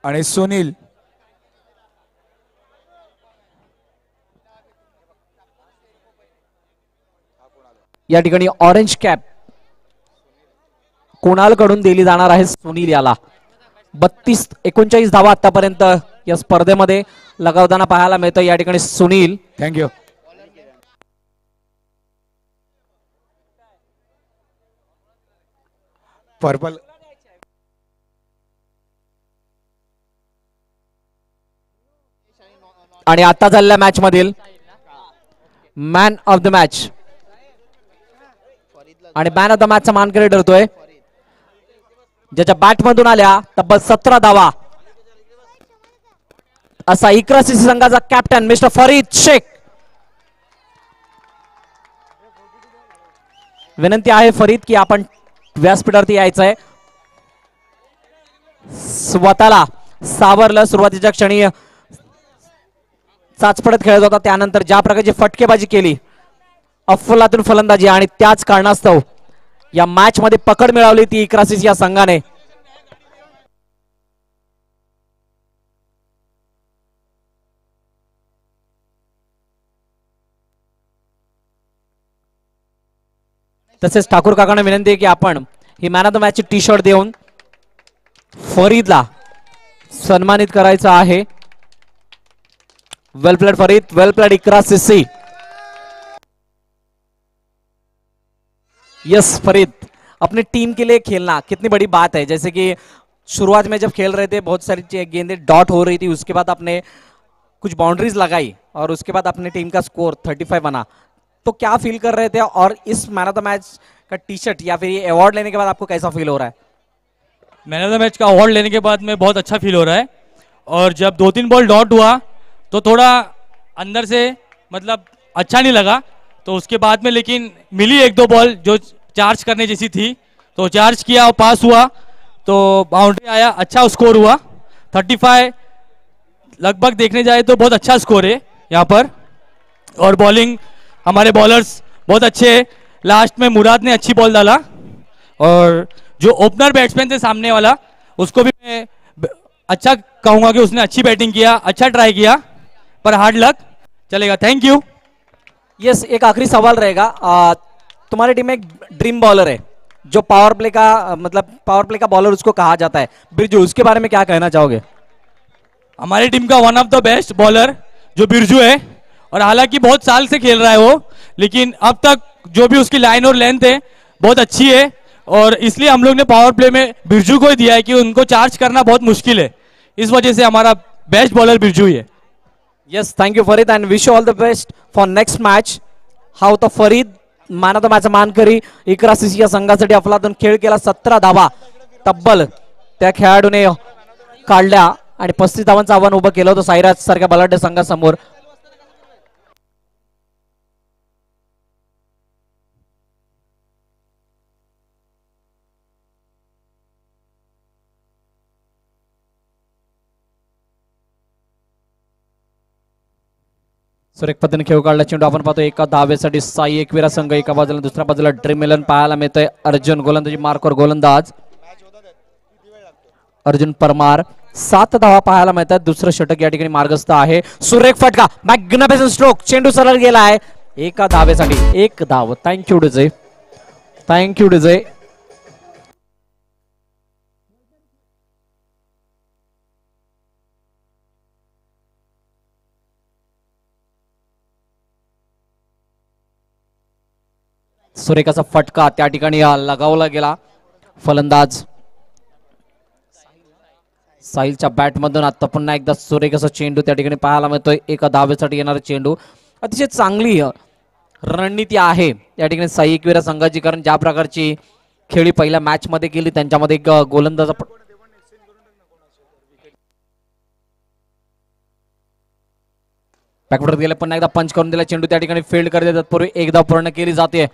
आणि सुनील. या ठिकाणी ऑरेंज कॅप कुणाल कडून दिली जाणार आहे सुनील याला. 32-39 धावा आतापर्यंत या स्पर्धेमध्ये लगावताना पाहायला मिळतं. या ठिकाणी सुनील. थँक्यू. पर्पल. आणि आता झालेल्या मॅच मधील मॅन ऑफ द मॅच आणि मॅन ऑफ द मॅचचा मानकरी ठरतोय ज्याच्या बॅट मधून आल्या तब्बल 17 धावा असा इकरा सीसी संघाचा कॅप्टन मिस्टर फरीद शेख. विनंती आहे फरीद की आपण व्यासपीठावरती यायचं आहे. स्वतःला सावरलं. सुरुवातीच्या क्षणी चाचपडत खेळत होता, त्यानंतर ज्या प्रकारची फटकेबाजी केली अफलातून फलंदाजी आणि त्याच कारणास्तव या मॅच मध्ये पकड मिळवली ती इकरा सीसी या संघाने. तसेच ठाकूर काकांना विनंती आहे की आपण he man of the match ची टी शर्ट देऊन फरीदला सन्मानित करायचं आहे. वेल प्लेड फरीद, वेल प्लेड इकरा सीसी. यस फरीद, अपनी टीम के लिए खेलना कितनी बड़ी बात है. जैसे कि शुरुआत में जब खेल रहे थे बहुत सारी गेंदें डॉट हो रही थी, उसके बाद आपने कुछ बाउंड्रीज लगाई और उसके बाद अपनी टीम का स्कोर 35 बना. तो क्या फील कर रहे थे और इस मैन ऑफ द मैच का टी शर्ट या फिर ये अवार्ड लेने के बाद आपको कैसा फील हो रहा है? मैन ऑफ द मैच का अवार्ड लेने के बाद में बहुत अच्छा फील हो रहा है. और जब 2-3 बॉल डॉट हुआ तो थोड़ा अंदर से मतलब अच्छा नहीं लगा. तो उसके बाद में लेकिन मिली 1-2 बॉल जो चार्ज करने जैसी थी, तो चार्ज किया और पास हुआ तो बाउंड्री आया, अच्छा स्कोर हुआ 35. लगभग देखने जाए तो बहुत अच्छा स्कोर है यहाँ पर. और बॉलिंग हमारे बॉलर्स बहुत अच्छे हैं. लास्ट में मुराद ने अच्छी बॉल डाला और जो ओपनर बैट्समैन थे सामने वाला उसको भी मैं अच्छा कहूंगा कि उसने अच्छी बैटिंग किया, अच्छा ट्राई किया, पर हार्ड लक. चलेगा. Thank you. यस, एक आखिरी सवाल रहेगा. तुम्हारी टीम में एक ड्रीम बॉलर है जो पावर प्ले का मतलब पावर प्ले का बॉलर उसको कहा जाता है, बिरजू, उसके बारे में क्या कहना चाहोगे? हमारी टीम का one of the best bowler जो बिरजू है, और हालांकि बहुत साल से खेल रहा है वो, लेकिन अब तक जो भी उसकी लाइन और लेंथ है बहुत अच्छी है. और इसलिए हम लोग ने पावर प्ले में बिरजू को ही दिया है कि उनको चार्ज करना बहुत मुश्किल है. इस वजह से हमारा बेस्ट बॉलर बिरजू ही है. Yes, thank you Farid and wish you all the best for next match. हा होता Farid, man of the match मानकरी. इकरा सीसी या संघासाठी अफलातून खेळ केला. 17 धावा तब्बल त्या खेळाडूने काढल्या आणि 35 धावांचं आव्हान उभं केलं होतं साईराज सारख्या बलाढ्य संघासमोर. सुरेख पद्धतीने खेळ काढला चेंडू आपण पाहतो एका धावेसाठी साई एकविरा संघ एका बाजूला, दुसऱ्या बाजूला ड्रीम 11 पाहायला मिळतोय. अर्जुन गोलंदाजी मार्कवर गोलंदाज अर्जुन परमार. 7 धावा पाहायला मिळतात. दुसरं षटक या ठिकाणी मार्गस्थ आहे. सुरेख फटका, मॅग्निफिसंट स्ट्रोक, चेंडू सरळ गेला आहे एका धावेसाठी. एक धाव. Thank you DJ, thank you DJ. सुरेखाचा फटका त्या ठिकाणी लगावला गेला. फलंदाज साहिलच्या बॅट मधून आता पुन्हा एकदा सुरेखाचा चेंडू त्या ठिकाणी पाहायला मिळतोय. एका धावेसाठी येणारा चेंडू. अतिशय चांगली रणनीती आहे या ठिकाणी साई एकविरा संघाची, कारण ज्या प्रकारची खेळी पहिल्या मॅच मध्ये केली त्यांच्यामध्ये एक गोलंदाज बॅकवर्ड गेले. पुन्हा एकदा पंच करून दिला चेंडू त्या ठिकाणी फील्ड करते. तत्पूर्वी एकदा पूर्ण केली जाते.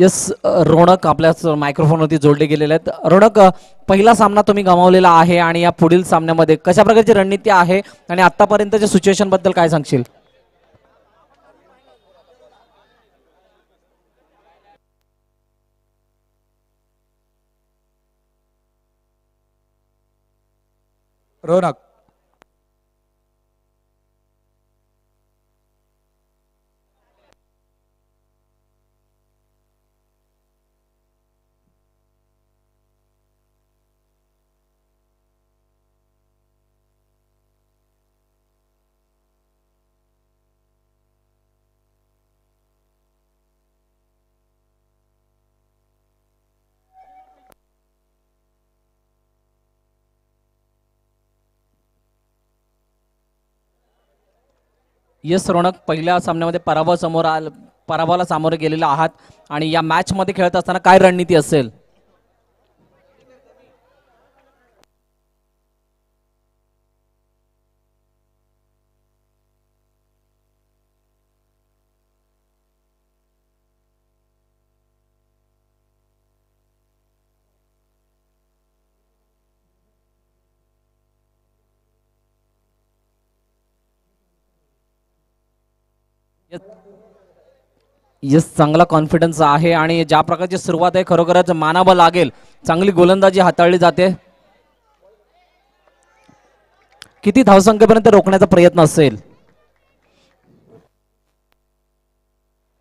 यस, रोणक आपल्या मायक्रोफोनवरती जोडले गेलेले आहेत. रोणक, पहिला सामना तुम्ही गमावलेला आहे आणि या पुढील सामन्यामध्ये कशा प्रकारची रणनीती आहे आणि आतापर्यंतच्या सिच्युएशन बद्दल काय सांगशील? रौनक. यस रोणक, पहिल्या सामन्यामध्ये पराभवाला सामोरे गेलेले आहात आणि या मॅच मध्ये खेळत असताना काय रणनीती असेल? यस, चांगला कॉन्फिडन्स आहे आणि ज्या प्रकारची सुरुवात आहे खरोखरच मानावं लागेल. चांगली गोलंदाजी हाताळली जाते. किती धावसंख्येपर्यंत रोखण्याचा प्रयत्न असेल?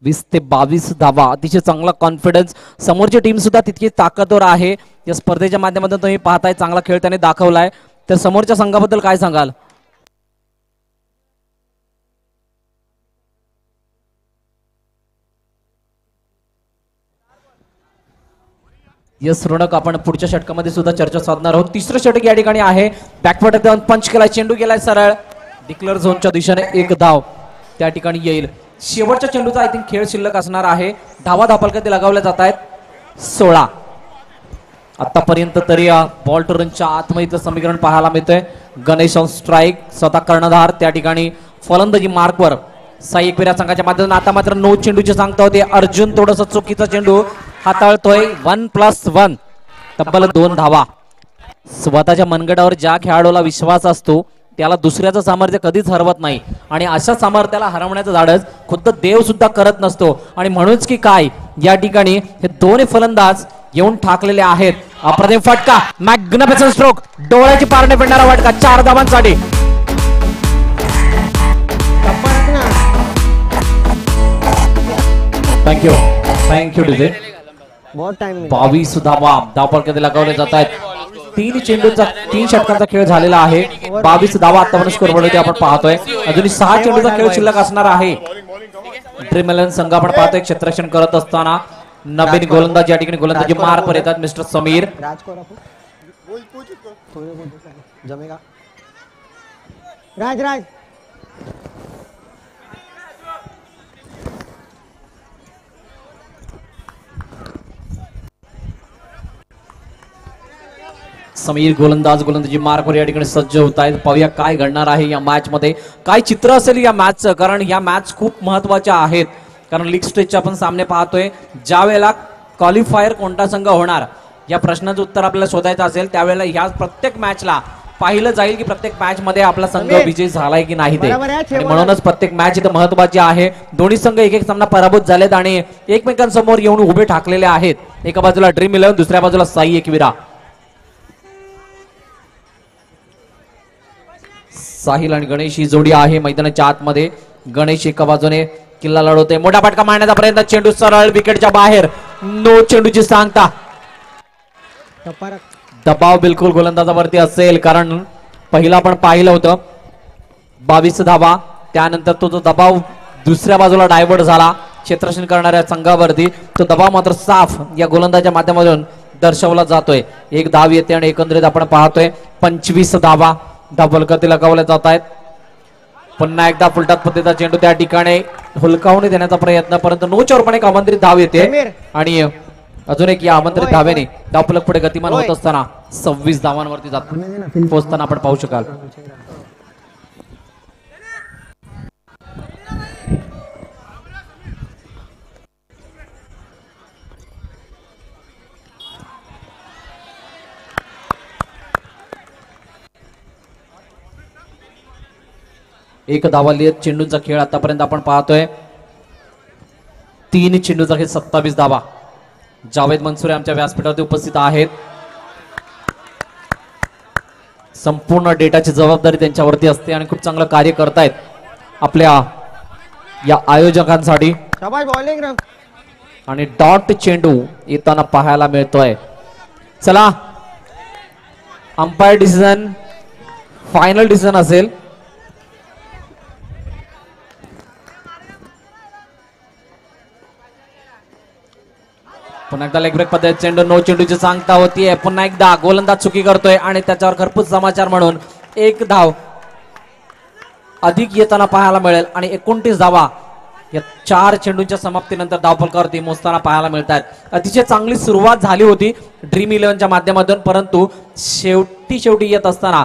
20 ते 22 धावा, अतिशय चांगला कॉन्फिडन्स. समोरची टीम सुद्धा तितकी ताकदवर आहे. या स्पर्धेच्या माध्यमातून तुम्ही पाहताय चांगला खेळ त्याने दाखवलाय. तर समोरच्या संघाबद्दल काय सांगाल? यस रोणक, आपण पुढच्या षटकामध्ये सुद्धा चर्चा साधणार आहोत. तिसरं षटक या ठिकाणी आहे. बॅकफुट जाऊन पंच केलाय, चेंडू गेलाय सरळ डिक्लेअर झोनच्या दिशेने. एक धाव त्या ठिकाणी येईल. शेवटच्या चेंडूचा आय थिंक खेळ शिल्लक असणार आहे. धावा धापलकती लगावल्या जात आहेत 16. आतापर्यंत तरी बॉल टू रनच्या आतमध्ये समीकरण पाहायला मिळतंय. गणेश ऑन स्ट्राईक, स्वतः कर्णधार त्या ठिकाणी फलंदाजी मार्कवर. साई एकविरा संघाच्या माध्यमातून आता मात्र 9 चेंडूची सांगता होते. अर्जुन थोडस चुकीचा चेंडू हाताळतोय. 1+1, तब्बल 2 धावा. स्वतःच्या मनगटावर ज्या खेळाडूला विश्वास असतो त्याला दुसऱ्याचं सामर्थ्य कधीच हरवत नाही आणि अशा सामर्थ्याला हरवण्याचं धाडस खुद्द देव सुद्धा करत नसतो. आणि म्हणूनच की काय या ठिकाणी हे दोन्ही फलंदाज येऊन ठाकलेले आहेत. अप्रतिम फटका, मॅग्निफिसंट स्ट्रोक, डोळ्याची पारणे फिरणारा फटका, 4 धावांसाठी. Thank you thank you DJ. 22 धावा धावपळकती लगावले जात आहेत. 3 षटकांचा खेळ झालेला आहे. 22 धावा आतापर्यंत स्कोर बोर्डवरती आपण पाहतोय. अजूनही 6 चेंडूचा खेळ शिल्लक असणार आहे. ड्रीम 11 संघ आपण पाहतोय क्षेत्ररक्षण करत असताना नवीन गोलंदाज या ठिकाणी गोलंदाजी मार्कवर येतात मिस्टर समीर. राज समीर गोलंदाजी मार्कवर या ठिकाणी सज्ज होत आहेत. पाहूया काय घडणार आहे या मॅच मध्ये, काय चित्र असेल या मॅचचं. कारण या मॅच खूप महत्वाच्या आहेत. कारण लीग स्टेजचे आपण सामने पाहतोय. ज्या वेळेला क्वालिफायर कोणता संघ होणार या प्रश्नाचं उत्तर आपल्याला शोधायचं असेल त्यावेळेला या प्रत्येक मॅचला पाहिलं जाईल की प्रत्येक मॅच मध्ये आपला संघ विजयी झालाय की नाही ते. आणि म्हणूनच प्रत्येक मॅच इथं महत्वाची आहे. दोन्ही संघ एक सामना पराभूत झालेत आणि एकमेकांसमोर येऊन उभे ठाकलेले आहेत. एका बाजूला ड्रीम 11, दुसऱ्या बाजूला साई एकविरा. साहिल आणि गणेश ही जोडी आहे मैदानाच्या आतमध्ये. गणेश एका बाजूने किल्ला लढवते, मोठा फटका मारण्याचा प्रयत्न, चेंडू सरळ विकेटच्या बाहेर. 9 चेंडूची सांगता. दबाव बिलकुल गोलंदाजावरती असेल कारण पहिला आपण पाहिलं होतं 22 धावा. त्यानंतर तो जो दबाव दुसऱ्या बाजूला डायव्हर्ट झाला क्षेत्ररक्षण करणाऱ्या संघावरती, तो दबाव मात्र साफ या गोलंदाजाच्या माध्यमातून दर्शवला जातोय. 1 धाव येते आणि एकंदरीत आपण पाहतोय 25 धावा धावफलकाती लगावल्या जात आहेत. पुन्हा एकदा फुलटात पद्धतीचा चेंडू त्या ठिकाणी हुलकावणी देण्याचा प्रयत्न, परंतु 9 पण एक आमंत्रित धाव येते आणि अजून एक या आमंत्रित धावेने धावफलक पुढे गतिमान होत असताना 26 धावांवरती जात पोहोचताना आपण पाहू शकाल. एक धावा लिहित चेंडूंचा खेळ आतापर्यंत आपण पाहतोय. 3 चेंडूचा खेळ 27 धावा. जावेद मनसुरे आमच्या व्यासपीठावरती उपस्थित आहेत. संपूर्ण डेटाची जबाबदारी त्यांच्यावरती असते आणि खूप चांगलं कार्य करतायत आपल्या या आयोजकांसाठी. शाबाश बॉलिंग रफ. आणि डॉट चेंडू येताना पाहायला मिळतोय. चला, अंपायर डिसिजन फायनल डिसिजन असेल. पुन्हा एकदा लेग ब्रेक पद्धत चेंडू, नो चेंडूची सांगता होतीये. पुन्हा एकदा गोलंदाज चुकी करतोय आणि त्याच्यावर खरपूस समाचार म्हणून 1 धाव अधिक येताना पाहायला मिळेल आणि 29 धावा या 4 चेंडूंच्या समाप्तीनंतर धावफलकावरती मोजताना पाहायला मिळत आहेत. अतिशय चांगली सुरुवात झाली होती ड्रीम 11च्या माध्यमातून, परंतु शेवटी येत असताना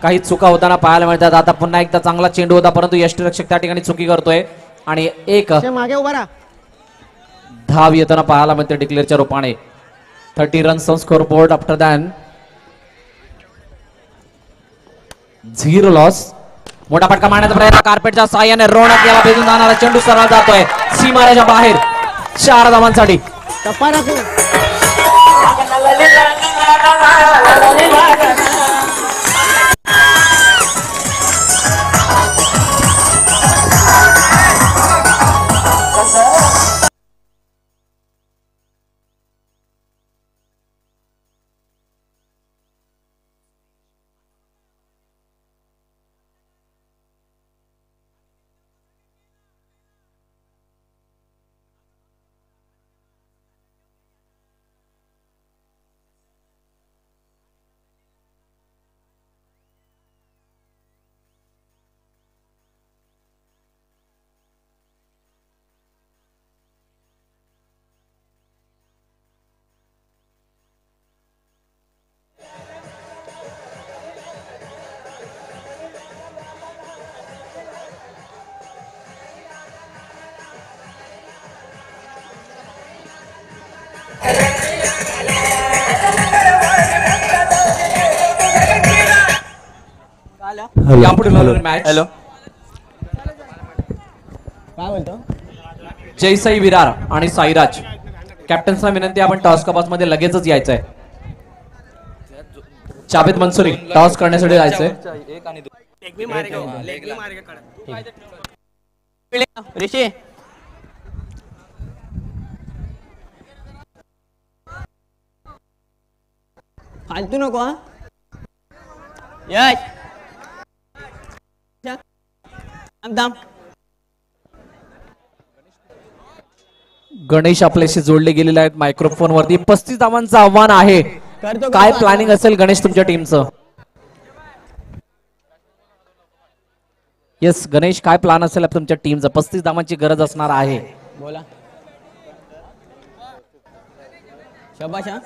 काही चुका होताना पाहायला मिळतात. आता पुन्हा एकदा चांगला चेंडू होता, परंतु यष्टीरक्षक त्या ठिकाणी चुकी करतोय आणि 1 मागे उभा राहा. धाव येताना पाहायला मिळते डिक्लेअरच्या रूपाने. 30 runs on score board after than 0 loss. मोठा फटका मारण्याचा प्रयत्न कार्पेटच्या साह्याने रोणक याला भेदून जाणारा चेंडू सरळ जातोय सीमारेच्या बाहेर. 4 धावांसाठी. टप्पा राखू. यापुढे मॅच. हॅलो, काय बोलतो. जयसाई विरार आणि साईराज कॅप्टन्सना विनंती, आपण टॉस कपास मध्ये लगेचच यायचंय. जावेद मनसुरी टॉस करण्यासाठी जायचंय. ऋषी फालतू नको हा. यश थांब. गणेश आपल्याशी जोडले गेलेले आहेत मायक्रोफोन वरती. 35 धावांचं आव्हान आहे. करतो काय प्लॅनिंग असेल गणेश तुमच्या टीमचं? येस गणेश, काय प्लॅन असेल तुमच्या टीमचं? 35 धावांची गरज असणार आहे. बोला. शाबाश हा.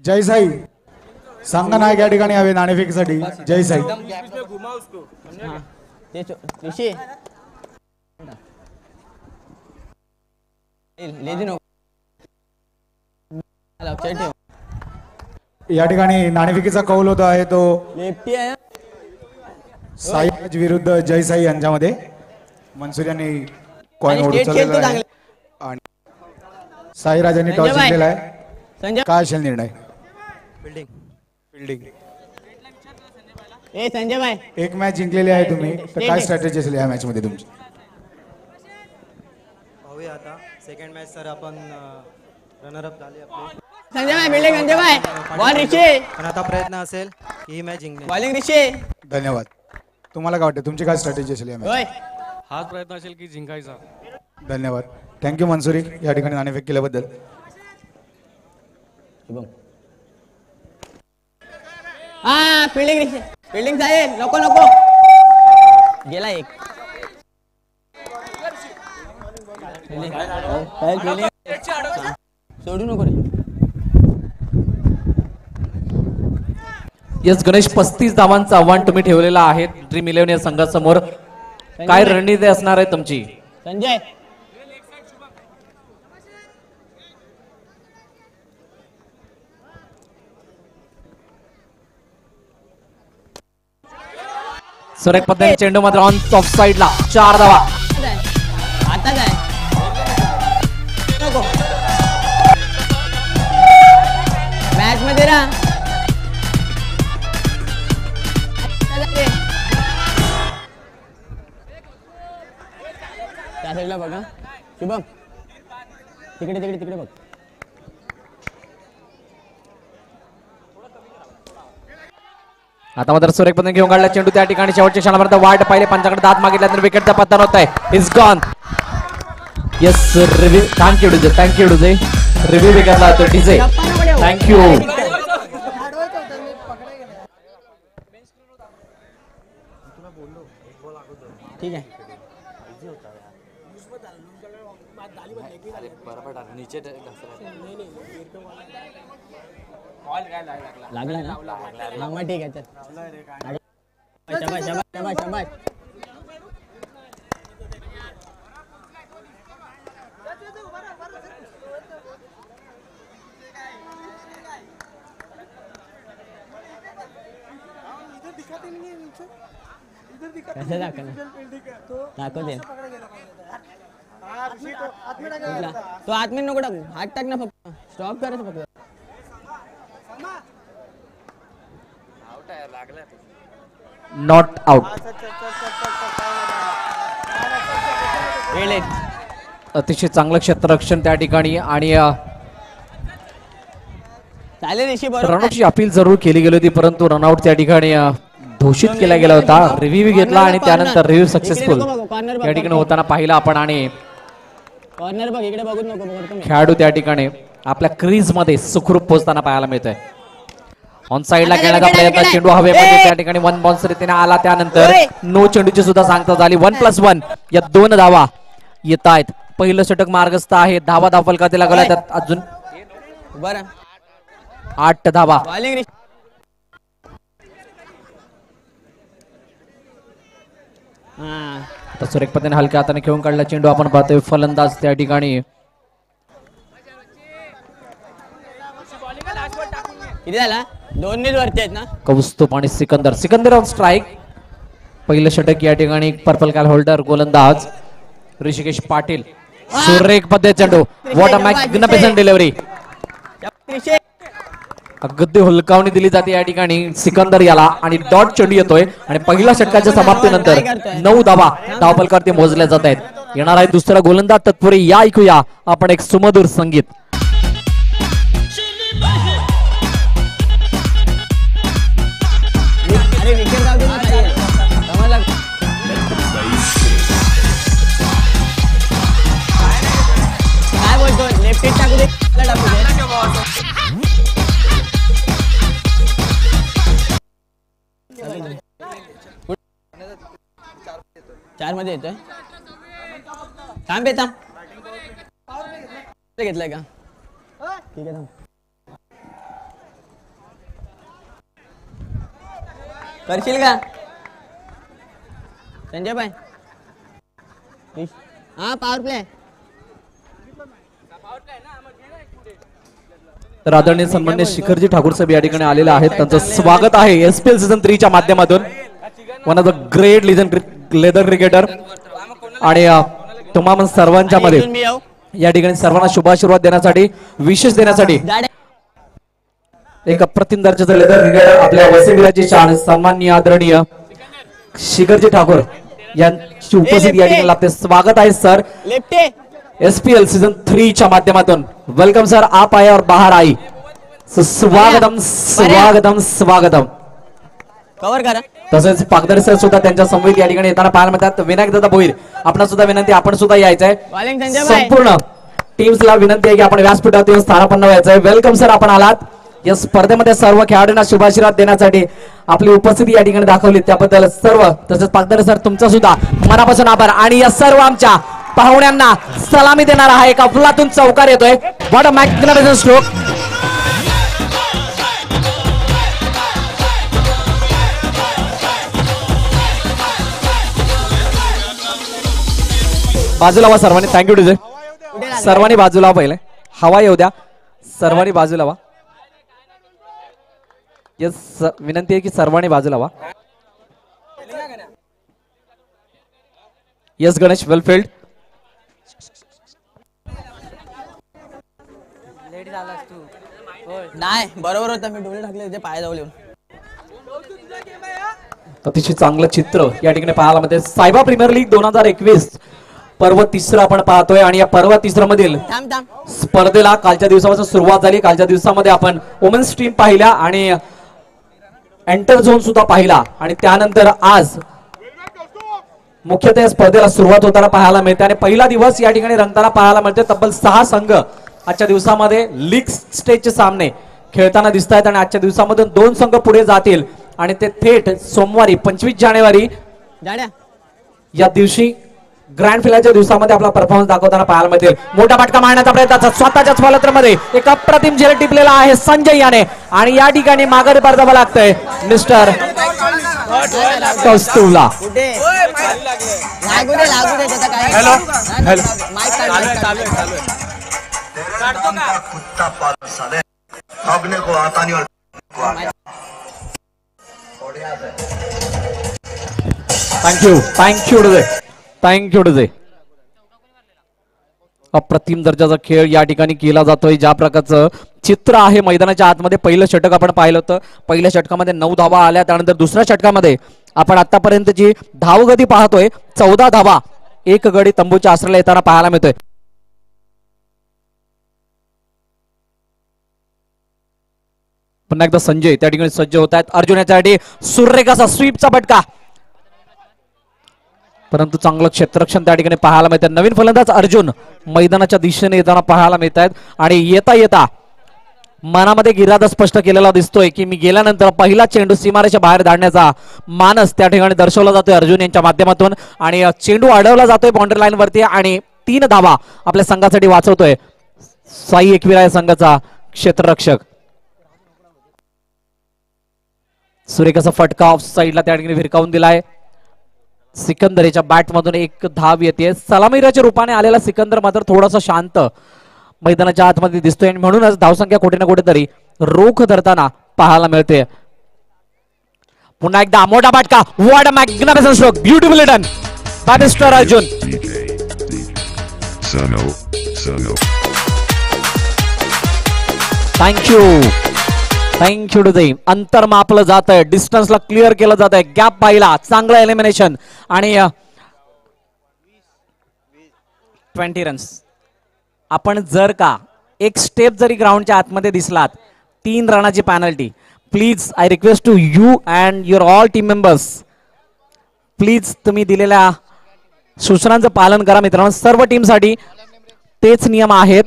जय साई सांगा नायक या ठिकाणी हवे नाणेफेकीसाठी. जय साई. ऋषी लेझी नको. लक्षात ठेव. या ठिकाणी नाणेफेकीचा कौल होता आहे तो लेफ्टी आहे. साईराज विरुद्ध जय साई यांच्यामध्ये. मनसुर यांनी कॉइन आणि स्टेट खेळतो चांगले. आणि साईराज यांनी टॉस संजय जिंकलेला भाई. आहे. संजय काय असेल निर्णय? फिल्डिंग. ए संजय भाई. एक मॅच जिंकलेली आहे तुम्ही, तर काय स्ट्रॅटेजी असेल या मॅच मध्ये तुमची? पाहूया आता सेकंड मॅच सर आपण रनर अप झाले आपले, संजय भाई बिल्डिंग. संजय भाई बॉल ऋषी. पण आता प्रयत्न असेल की ही मॅच जिंकणे. बॉलिंग ऋषी. धन्यवाद. तुम्हाला काय वाटतं तुमची काय स्ट्रॅटेजी असेल या मॅच? होय. हाच प्रयत्न असेल की जिंकायचा. धन्यवाद. थँक्यू मनसुरी या ठिकाणी नाणेफेक केल्याबद्दल. हा फिल्डिंग ऋषी. फिल्डिंग साहेब नको नको. गेला एक. सोडू नको रे. येस गणेश, 35 धावांचं आव्हान तुम्ही ठेवलेलं आहे ड्रीम 11 या संघासमोर. काय रणनीती असणार आहे तुमची? संजय सुरेख पद्धतीने चेंडू मात्र ऑन ऑफ साइडला 4 धावा. आता काय नको मॅच मध्ये राहा. त्या साईडला बघा शुभम तिकडे तिकडे तिकडे बघ. आता मात्र सुरेख पद्धतीने घेऊन काढला चेंडू त्या ठिकाणी शेवटच्या क्षणापर्यंत वाट पाहिले पंचाकडे दात मागितल्यानंतर विकेटचा पतन होत आहे. Is gone. Yes review thank you DJ review बी करला तर डीजे थँक्यू. ठीक आहे लागला ना हा मग ठीक आहे चल. शाबाश शाबाश शाबाश शाबाश. कसं दाखव दे तो आतमध्ये नको टाकू हात टाक ना फक्त स्टॉप करायचं फक्त. Not out. अतिशय चांगलं क्षेत्ररक्षण त्या ठिकाणी आणि चालेल ऋषी बरोबर. रनआउटची अपील जरूर केली गेली होती परंतु रनआउट त्या ठिकाणी घोषित केला गेला होता. रिव्ह्यू घेतला आणि त्यानंतर रिव्ह्यू सक्सेसफुल या ठिकाणी होताना पाहिला आपण आणि कॉर्नर बघ इकडे बघूच नको. खेळाडू त्या ठिकाणी आपल्या क्रीज मध्ये सुखरूप पोहोचताना पाहायला मिळतोय. ऑन साइडला खेळण्याचा प्रयत्न चेंडू हवेमध्ये त्या ठिकाणी 1 बाउन्स रीतीने आला त्यानंतर नो चेंडूची सुद्धा सांगता झाली. 1+1 या 2 धावा येत आहेत. पहिलं षटक मार्गस्थ आहे. धावा धावफलकाला लागला त्यात अजून बरं 8 धावा. बॉलिंग तर सुरेख पद्धतीने हलक्या हाताने खेळून काढला चेंडू आपण पाहतोय. फलंदाज त्या ठिकाणी किती झाला 2 वरती आहेत ना. कौस्तुभ आणि सिकंदर ऑन स्ट्राईक. पहिलं षटक या ठिकाणी पर्पल कॅल होल्डर गोलंदाज ऋषिकेश पाटील. सुरेख पद्धत चेंडू व्हॉट अ मॅग्निफिसंट डिलिव्हरी. अगदी हुलकावणी दिली जाते या ठिकाणी सिकंदर याला आणि डॉट चेंडू येतोय आणि पहिल्या षटकाच्या समाप्तीनंतर 9 धावा धावफलकावरती मोजल्या जात आहेत. येणार आहे दुसरा गोलंदाज तत्पूर्वी या ऐकूया आपण एक सुमधुर संगीत. अरे विकेट जाऊ दे ना खाली. समजलं काय बोलतो लेफ्ट हिट टाकू दे टाकू दे. 4 मध्ये येतोय. थांब बे थांब घेतलाय का ठीक आहे थांब. करशील का संजय भाई. हा पॉवर प्ले. तर आदरणीय सन्माननीय शिखरजी ठाकूर साहेब या ठिकाणी आलेले आहेत. त्यांचं स्वागत आहे एसपीएल सीझन 3 च्या माध्यमातून. One of the great leather cricketer आणि तुम्हा सर्वांच्या मध्ये या ठिकाणी सर्वांना शुभाशीर्वाद देण्यासाठी विशेष देण्यासाठी एक अप्रतिम दर्जाचं लेदर क्रिकेटर आपल्या वसईविराची शान सन्माननीय आदरणीय शिखरजी ठाकूर यांची उपस्थिती या ठिकाणी लाभते. स्वागत आहे सर एसपीएल सीझन 3 च्या माध्यमातून. वेलकम सर आप आए और बाहर आई. स्वागतम स्वागतम स्वागतम. कव्हर करा. तसेच पागदरी सर सुद्धा त्यांच्या समवेत या ठिकाणी येताना पाहायला मिळतात. विनायक दादा भोईर आपणा सुद्धा विनंती आपण सुद्धा यायचंय. संपूर्ण टीम्सला विनंती आहे की आपण व्यासपीठावर येऊन स्थानापन्न व्हायचंय. वेलकम सर आपण आलात. या स्पर्धेमध्ये सर्व खेळाडूंना शुभाशीर्वाद देण्यासाठी आपली उपस्थिती या ठिकाणी दाखवली त्याबद्दल सर्व तसेच पागदरी सर तुमचा सुद्धा मनापासून आभार. आणि या सर्व आमच्या पाहुण्यांना सलामी देणारा हा एक अफलातून चौकार येतोय. What a magnificent stroke. बाजूला वा सर्वांनी. Thank you DJ. सर्वांनी बाजूला पहिले हवा येऊ द्या. सर्वांनी बाजूला वा. येस विनंती आहे की सर्वांनी बाजूला वा. यस गणेश, वेल फील्ड. नाही बरोबर होतं, मी डोळे टाकले ते पाय जाऊ येऊन. अतिशय चांगलं चित्र या ठिकाणी पाहायला मिळते. सायबा प्रीमियर लीग 2021 पर्व तिसरं आपण पाहतोय आणि या पर्व तिसरं मधील थांब थांब. स्पर्धेला कालच्या दिवसापासून सुरुवात झाली. कालच्या दिवसामध्ये आपण वुमेन्स टीम पाहिल्या आणि एंटर झोन सुद्धा पाहिला आणि त्यानंतर आज मुख्यतः स्पर्धेला सुरुवात होताना पाहायला मिळते आणि पहिला दिवस या ठिकाणी रंगताना पाहायला मिळते. तब्बल 6 संघ आजच्या दिवसामध्ये लीग स्टेजचे सामने खेळताना दिसत आहेत आणि आजच्या दिवसामधून 2 संघ पुढे जातील आणि ते थेट सोमवारी 25 जानेवारी जाण्या या दिवशी ग्रँड फिनालच्या दिवसामध्ये आपला परफॉर्मन्स दाखवताना पाहायला मिळतील. मोठा फटका मारण्याचा प्रयत्न स्वतःच्याच फलंदाजीमध्ये एक अप्रतिम झेल टिपलेला आहे संजय याने आणि या ठिकाणी माघारी परतावं लागतंय मिस्टर कौस्तुभला. कुठे लागू दे त्याचा काय. हॅलो हॅलो माईक चालू थँक्यू डुजे. अप्रतिम दर्जाचा खेळ या ठिकाणी केला जातोय. ज्या प्रकारचं चित्र आहे मैदानाच्या आतमध्ये पहिलं षटक आपण पाहिलं होतं. पहिल्या षटकामध्ये 9 धावा आल्या. त्यानंतर दुसऱ्या षटकामध्ये आपण आतापर्यंतची धावगती पाहतोय 14 धावा. एक गडी तंबूच्या आश्रयाला येताना पाहायला मिळतोय. पुन्हा एकदा संजय त्या ठिकाणी सज्ज होत आहेत. अर्जुन याच्यासाठी सुरेखाचा स्वीपचा फटका, परंतु चांगलं क्षेत्ररक्षण त्या ठिकाणी पाहायला मिळत. नवीन फलंदाज अर्जुन मैदानाच्या दिशेने येताना पाहायला मिळत आहेत आणि येता येता मनामध्ये इरादा स्पष्ट केलेला दिसतोय की मी गेल्यानंतर पहिला चेंडू सीमारेच्या बाहेर धाडण्याचा मानस त्या ठिकाणी दर्शवला जातोय अर्जुन यांच्या माध्यमातून आणि चेंडू अडवला जातोय बाउंड्री लाईन वरती आणि 3 धावा आपल्या संघासाठी वाचवतोय साई एकविरा या संघाचा क्षेत्ररक्षक. सुरेखाचा फटका ऑफ साईडला त्या ठिकाणी भिरकावून दिलाय. सिकंदरच्या बॅट मधून एक धाव येते. सलामीराच्या रूपाने आलेला सिकंदर मात्र थोडासा शांत मैदानाच्या आतमध्ये दिसतोय आणि म्हणूनच धावसंख्या कुठे ना कुठेतरी रोख धरताना पाहायला मिळते. पुन्हा एकदा मोठा फटका. What a magnificent stroke, beautifully done by mister Arjun. Thank you to DJ. अंतर मापलं जात आहे, डिस्टन्सला क्लिअर केलं जात आहे, गॅप पाहिला, चांगलं एलिमिनेशन आणि 20 रन्स. आपण जर का एक स्टेप जरी ग्राउंडच्या आतमध्ये दिसलात 3 रनाची penalty. Please I request to you and your all team members, please तुम्ही दिलेल्या सूचनांचं पालन करा मित्रांनो. सर्व टीमसाठी तेच नियम आहेत.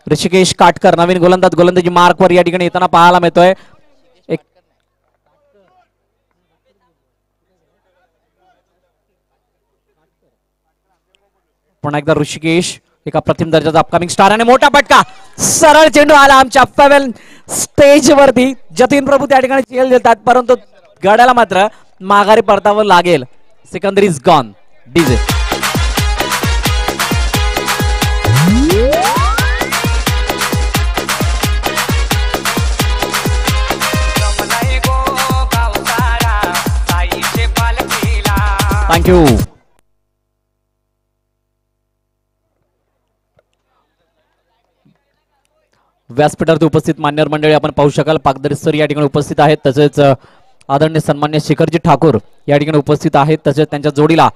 ऋषिकेश काटकर नवीन गोलंदाजी मार्कवर या ठिकाणी येताना पाहायला मिळतोय. एक पुन्हा एकदा ऋषिकेश एका प्रतिम दर्जाचा अपकमिंग स्टार आणि मोठा फटका. सरळ चेंडू आला आमच्या फेवेल स्टेज वरती. जतीन प्रभू त्या ठिकाणी चेल देतात परंतु गड्याला मात्र माघारी परतावं लागेल. Sikandar is gone. DJ thank you. व्यासपीठावरती उपस्थित मान्यवर मंडळी आपण पाहू शकाल. पाकदरी सर या ठिकाणी उपस्थित आहेत. तसेच आदरणीय सन्मान्य शिखरजी ठाकूर या ठिकाणी उपस्थित आहेत. तसेच त्यांच्या जोडीला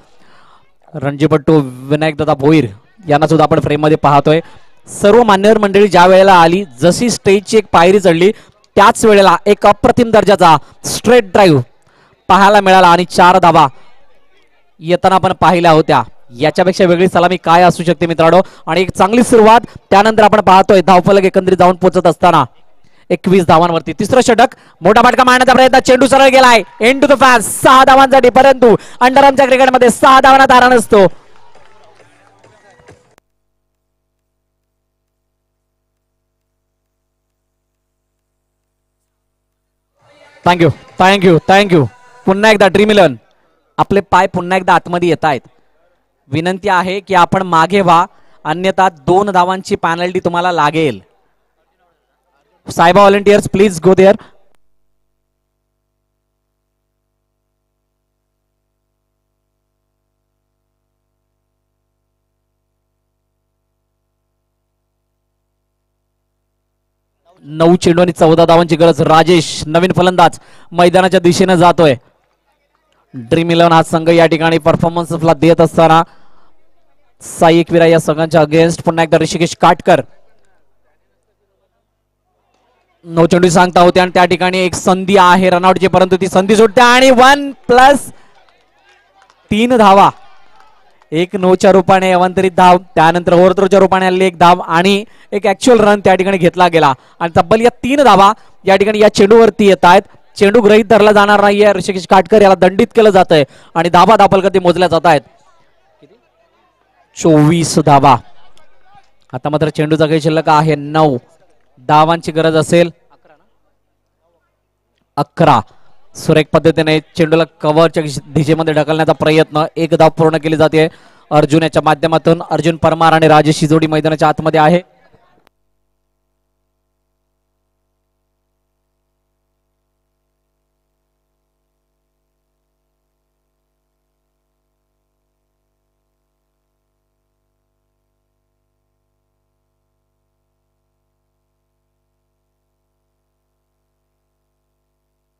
रणजीपट्टू विनायकदादा भोईर यांना सुद्धा आपण फ्रेम मध्ये पाहतोय. सर्व मान्यवर मंडळी ज्या वेळेला आली, जशी स्टेजची एक पायरी चढली त्याच वेळेला एक अप्रतिम दर्जाचा स्ट्रेट ड्राईव्ह पाहायला मिळाला आणि 4 धावा येताना आपण पाहिल्या होत्या. याच्यापेक्षा वेगळी सलामी काय असू शकते मित्रांनो. आणि एक चांगली सुरुवात त्यानंतर आपण पाहतोय. धावफलक एकंदरीत जाऊन पोहोचत असताना 21 धावांवरती. तिसरं षटक. मोठा फटका मारण्याचा प्रयत्न. चेंडू सरळ गेलाय एंड टू द फॅन्स. 6 धावांसाठी, परंतु अंडरआर्मच्या क्रिकेटमध्ये 6 धावांना तारा नसतो. थँक्यू. पुन्हा एकदा ड्रीम 11 आपले पाय पुन्हा एकदा आतमध्ये येत आहेत. विनंती आहे की आपण मागे व्हा, अन्यथा 2 धावांची पॅनल्टी तुम्हाला लागेल. सायबा व्हॉलंटियर्स प्लीज गो देअर. 9 चेंडू आणि 14 धावांची गरज. राजेश नवीन फलंदाज मैदानाच्या दिशेने जातोय. ड्रीम 11 हा संघ या ठिकाणी परफॉर्मन्सला देत असताना साई एकविरा या संघांच्या अगेन्स्ट पुन्हा एकदा ऋषिकेश काटकर. 9 चेंडू सांगता होते आणि त्या ठिकाणी एक संधी आहे रनआउटची, परंतु ती संधी सुटते आणि 1+3 धावा. 1-9च्या रूपाने अवांतरित धाव, त्यानंतर ओव्हरथ्रोच्या रूपाने आलेली एक धाव आणि एक ऍक्च्युअल रन त्या ठिकाणी घेतला गेला आणि तब्बल या 3 धावा या ठिकाणी या चेंडूवरती येत आहेत. चेंडू गृहीत धरला जाणार नाहीये. ऋषिकेश काटकर याला दंडित केलं जात आहे आणि धाबा धापलगती मोजल्या जात आहेत. 24 धावा. आता मात्र चेंडूचा काही शिल्लक आहे 9 धावांची गरज असेल 11. सुरेख पद्धतीने चेंडूला कव्हरच्या दिशेमध्ये ढकलण्याचा प्रयत्न. एक धाव पूर्ण केली जाते अर्जुन याच्या माध्यमातून. अर्जुन परमार आणि राजेश ही जोडी मैदानाच्या आतमध्ये आहे.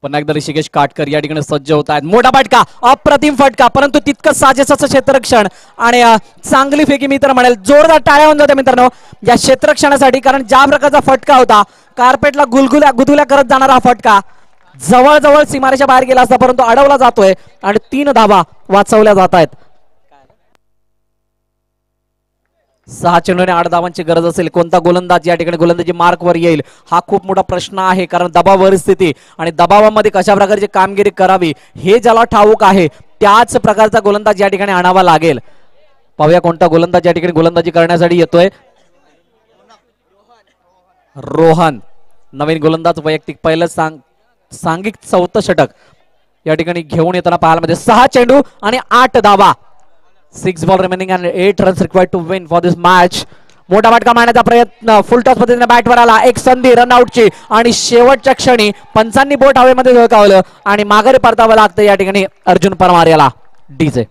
पुन्हा एकदा ऋषिकेश काटकर या ठिकाणी सज्ज होत आहेत. मोठा फटका, अप्रतिम फटका, परंतु तितकं साजेसं क्षेत्ररक्षण आणि चांगली फेकी मी तर म्हणेल. जोरदार टाळ्या होऊन जाते मित्रांनो या क्षेत्ररक्षणासाठी, कारण ज्या प्रकारचा फटका होता कार्पेटला गुदगुल्या करत जाणारा हा फटका जवळजवळ सीमारेच्या बाहेर गेला असता, परंतु अडवला जातोय आणि 3 धावा वाचवल्या जात आहेत. 6 चेंडू आणि 8 धावांची गरज असेल. कोणता गोलंदाज या ठिकाणी गोलंदाजी मार्कवर येईल हा खूप मोठा प्रश्न आहे, कारण दबाव परिस्थिती आणि दबावामध्ये कशा प्रकारची कामगिरी करावी हे ज्याला ठाऊक आहे त्याच प्रकारचा गोलंदाज या ठिकाणी आणावा लागेल. पाहूया कोणता गोलंदाज या ठिकाणी गोलंदाजी करण्यासाठी येतोय. रोहन नवीन गोलंदाज, वैयक्तिक पहिलं सांघिक 4थं षटक या ठिकाणी घेऊन येताना पाहायला मध्ये. 6 चेंडू आणि 8 धावा. 6 ball remaining and 8 runs required to win for this match. मोठा फटका मारण्याचा प्रयत्न, फुल टॉस पद्धतीने बॅटवर आला. एक संधी रनआउटची आणि शेवटच्या क्षणी पंचांनी बोट हवेमध्ये झळकावलं आणि माघारी परतावं लागतं या ठिकाणी अर्जुन परमार याला. DJ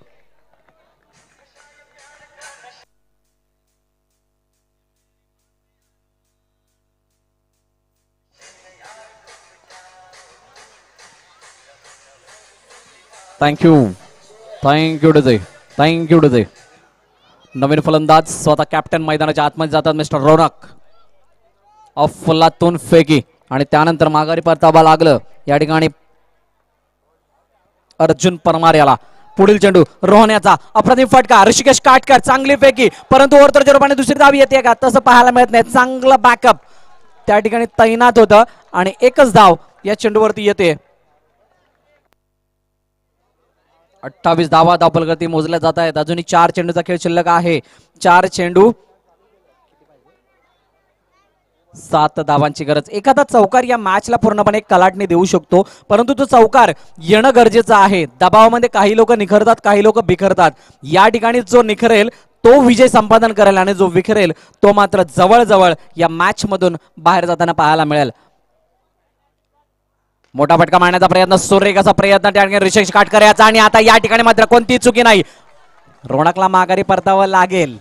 thank you DJ. Thank you DJ. नवीन फलंदाज स्वतः कॅप्टन मैदानाच्या आतमध्ये जातात मिस्टर रौनक. अफलातून फेकी आणि त्यानंतर माघारी परतावा लागलं या ठिकाणी अर्जुन परमार याला. पुढील चेंडू रोहण्याचा अप्रतिम फटका. ऋषिकेश काटकर चांगली फेकी, परंतु ओव्हरथ्रोच्या रूपाने दुसरी धाव येते का तसं पाहायला मिळत नाही. चांगलं बॅकअप त्या ठिकाणी तैनात होतं आणि एकच धाव या चेंडूवरती येते. 28 धावा धावफलगती मोजल्या जात आहेत. अजूनही 4 चेंडूचा खेळ शिल्लक आहे. 4 चेंडू 7 धावांची गरज. एखादा चौकार या मॅचला पूर्णपणे कलाटणी देऊ शकतो, परंतु तो चौकार येणं गरजेचं आहे. दबावामध्ये काही लोक निखरतात, काही लोक बिखरतात. या ठिकाणी जो निखरेल तो विजय संपादन करेल आणि जो विखरेल तो मात्र जवळजवळ या मॅच मधून बाहेर जाताना पाहायला मिळेल. मोठा फटका मारण्याचा प्रयत्न, सुरेखाचा प्रयत्न त्या ठिकाणी ऋषिकेश काटकर याचा आणि आता या ठिकाणी मात्र कोणतीही चुकी नाही. रोणकला माघारी परतावं लागेल.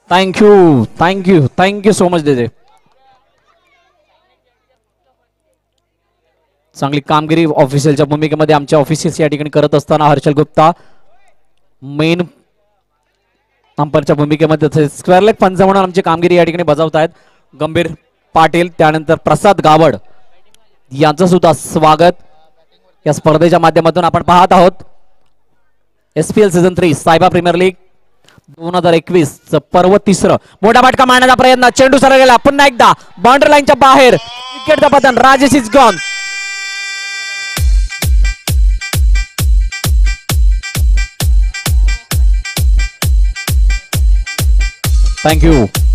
Thank you so much DJ. चांगली कामगिरी ऑफिशियलच्या भूमिकेमध्ये आमच्या ऑफिसेस या ठिकाणी करत असताना हर्षल गुप्ता मेन अंपरच्या भूमिकेमध्ये स्क्वेअर लेग पंच म्हणून आमची कामगिरी या ठिकाणी बजावत आहेत. गंभीर पाटील त्यानंतर प्रसाद गावड यांचं सुद्धा स्वागत या स्पर्धेच्या माध्यमातून आपण पाहत आहोत. SPL सीझन 3 सायबा प्रीमियर लीग 2021 पर्व 3. मोठा फटका मारण्याचा प्रयत्न, चेंडू सरळ गेला पुन्हा एकदा बाउंड्री लाईनच्या बाहेर. विकेटचं पतन, राजेश इज गॉन.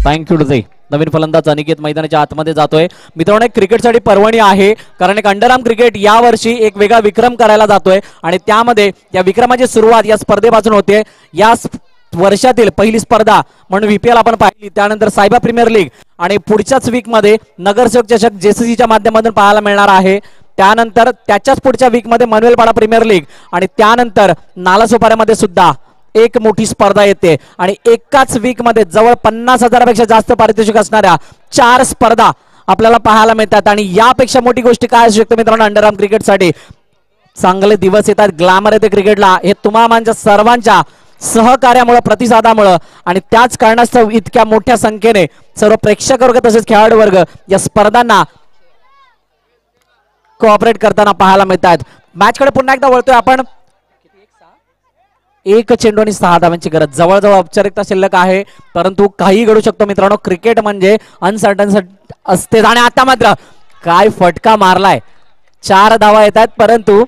थँक्यू डुजे. नवीन फलंदाज अनिकेत मैदानाच्या आतमध्ये जातोय. मित्रांनो, क्रिकेटसाठी पर्वणी आहे, कारण एक अंडरआर्म क्रिकेट या वर्षी एक वेगळा विक्रम करायला जातोय आणि त्यामध्ये या विक्रमाची सुरुवात या स्पर्धेपासून होते. या वर्षातील पहिली स्पर्धा म्हणून VPL आपण पाहिली, त्यानंतर सायबा प्रीमियर लीग आणि पुढच्याच वीक मध्ये नगरसेवक चषक JCCच्या माध्यमातून पाहायला मिळणार आहे. त्यानंतर त्याच्याच पुढच्या वीक मध्ये मनवेलपाडा प्रीमियर लीग आणि त्यानंतर नालासोपाऱ्यामध्ये सुद्धा एक मोठी स्पर्धा येते आणि एकाच वीक मध्ये जवळ 50,000पेक्षा जास्त पारितोषिक असणाऱ्या 4 स्पर्धा आपल्याला पाहायला मिळतात. आणि यापेक्षा मोठी गोष्ट काय असू शकते मित्रांनो, अंडरआर्म क्रिकेटसाठी चांगले दिवस येतात, ग्लॅमर येते क्रिकेटला. हे तुम्हा सर्वांच्या सहकार्यामुळे, प्रतिसादामुळे आणि त्याच कारणास्तव इतक्या मोठ्या संख्येने सर्व प्रेक्षक वर्ग तसेच खेळाडू वर्ग या स्पर्धांना कोऑपरेट करताना पाहायला मिळतात. मॅच कडे पुन्हा एकदा वळतोय आपण. 1 चेंडू आणि 6 धावांची गरज, जवळजवळ औपचारिकता शिल्लक आहे, परंतु काही घडू शकतो मित्रांनो. क्रिकेट म्हणजे अनसर्टन असते. आणि आता मात्र काय फटका मारलाय, 4 धावा येतात परंतु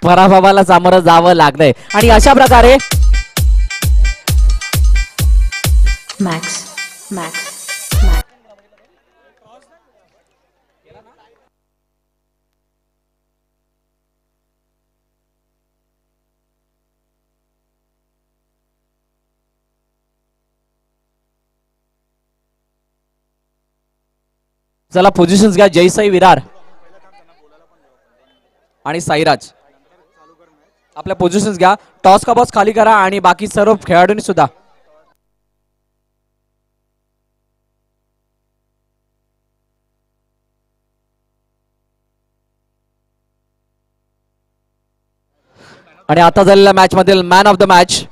पराभवाला सामोरं जावं लागलंय. आणि अशा प्रकारे मॅक्स चला पोझिशन्स घ्या. जयसाई विरार आणि साईराज आपल्या पोझिशन्स घ्या. टॉस का बॉस खाली करा आणि बाकी सर्व खेळाडूंनी सुद्धा आणि आता झालेल्या मॅच मधील man of the match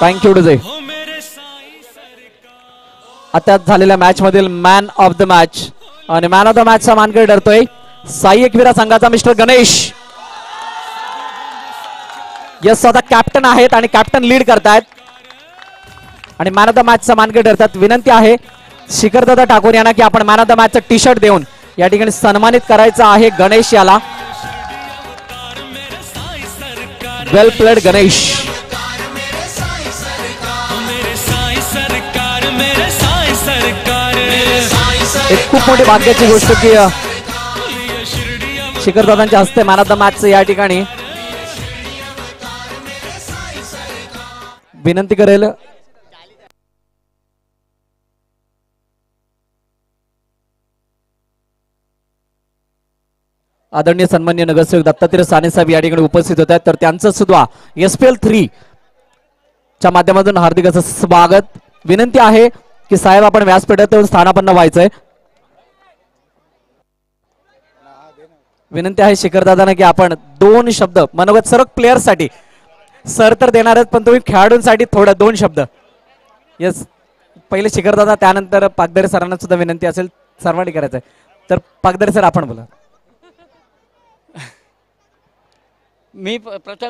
thank you DJ. आता झालेल्या मॅच मधील मॅन ऑफ द मॅच आणि मॅन ऑफ द मॅचचा मानकरी ठरतोय साई एकविरा संघाचा मिस्टर गणेश. यस, स्वतः कॅप्टन आहेत आणि कॅप्टन लीड करतायत आणि मॅन ऑफ द मॅचचा मानकरी ठरतात. विनंती आहे शिखरदादा ठाकूर यांना की आपण मॅन ऑफ द मॅचचा टी शर्ट देऊन या ठिकाणी सन्मानित करायचं आहे गणेश याला. Well played Ganesh. एक खूप मोठी भाग्याची गोष्ट की शिखरदादांच्या हस्ते मॅन ऑफ द मॅच या ठिकाणी विनंती करेल आदरणीय सन्मान्य नगरसेवक दत्तात्रय साने साहेब या ठिकाणी उपस्थित होत आहेत. तर त्यांचं सुद्धा SPL 3 च्या माध्यमातून हार्दिक असं स्वागत. विनंती आहे की साहेब आपण व्यासपीठात येऊन स्थानापन्न व्हायचंय. विनंती आहे शिखरदादांना की आपण 2 शब्द मनोगत सर्व प्लेयर्स साठी सर तर देणार आहेत पण तुम्ही खेळाडूंसाठी थोडं 2 शब्द. येस, पहिले शिखरदादा त्यानंतर पागदरे सरांना सुद्धा विनंती असेल सर्वांनी करायचंय. तर पागदरे सर आपण बोला. मी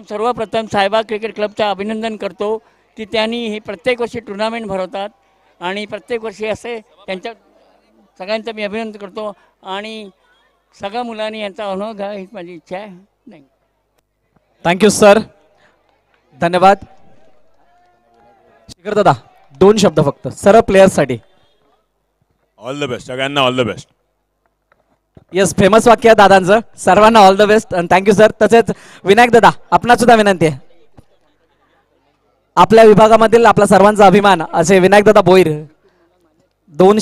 सर्वप्रथम साहेबा क्रिकेट क्लबचं अभिनंदन करतो की त्यांनी ही प्रत्येक वर्षी टुर्नामेंट भरवतात आणि प्रत्येक वर्षी असे त्यांच्या सगळ्यांचं मी अभिनंदन करतो आणि सगळ्या मुलांनी यांचा अनुभव घ्या हीच माझी इच्छा आहे. नाही, थँक्यू सर, धन्यवाद. शिखर दादा 2 शब्द फक्त सर्व प्लेयर्स साठी. ऑल द बेस्ट सगळ्यांना, all the best. Yes, famous वाक्य आहे दादांचं, सर्वांना ऑल द बेस्ट आणि थँक्यू सर. तसेच विनायक दादा आपणा सुद्धा विनंती आहे. आपल्या विभागामधील आपला सर्वांचा अभिमान असे विनायक दादा भोईर 2